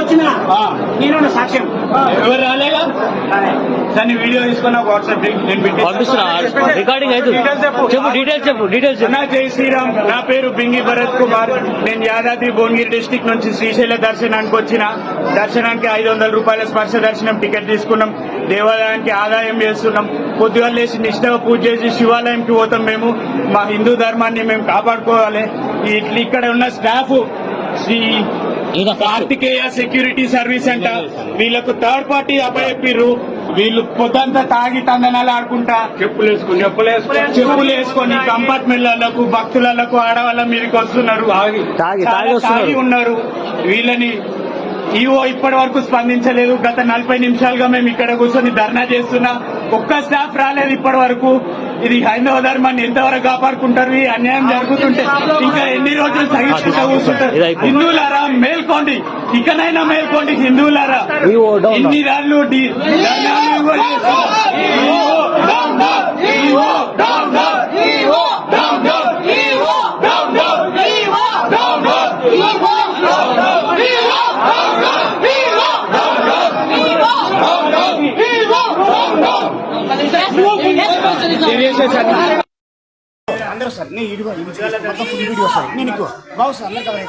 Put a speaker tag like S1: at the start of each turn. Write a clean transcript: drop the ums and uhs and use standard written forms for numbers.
S1: తీసుకొచ్చిన నేను సాక్ష్యం
S2: ఎవరు రాలేగా దాన్ని వీడియో తీసుకున్న వాట్సాప్
S3: రికార్డింగ్ అయితే చెప్పు డీటెయిల్స్
S2: నా జై శ్రీరామ్. నా పేరు బింగి భరత్ కుమార్. నేను యాదాద్రి భువనగిరి డిస్టిక్ నుంచి శ్రీశైల దర్శనానికి వచ్చిన. దర్శనానికి 500 రూపాయల స్పర్శ దర్శనం టికెట్ తీసుకున్నాం. దేవాలయానికి ఆదాయం చేస్తున్నాం. పొద్దుగా లేచి నిష్ఠగా పూజ చేసి శివాలయంకి పోతాం. మేము మా హిందూ ధర్మాన్ని మేము కాపాడుకోవాలి. ఇక్కడ ఉన్న staff Sri Karthikeya security service అంట. వీళ్ళకు థర్డ్ పార్టీ అప్పచెప్పిర్రు. వీళ్ళు పొద్దంతా తాగి తందనాలు ఆడుకుంటా చెప్పులు వేసుకొని కంపార్ట్మెంట్లకు భక్తులకు ఆడవాళ్ళ మీదకి వస్తున్నారు. తాగి ఉన్నారు. వీళ్ళని ఈవో ఇప్పటి వరకు స్పందించలేదు. గత 40 నిమిషాలుగా మేము ఇక్కడ కూర్చొని ధర్నా చేస్తున్నా. ఒక్క స్టాఫ్ రాలేదు ఇప్పటి వరకు. ఇది హైందవ ధర్మాన్ని ఎంతవరకు కాపాడుకుంటారు? ఈ అన్యాయం జరుగుతుంటే ఇంకా ఎన్ని రోజులు సహించుకుంటూ కూర్చుంటారు? హిందువులారా మేల్కోండి, ఇకనైనా మేల్కోండి హిందువులారా. ఇన్ని రాళ్ళు
S1: అందరూ సార్ నేను వీడియో సార్ నేను బాగు సార్ అందరికీ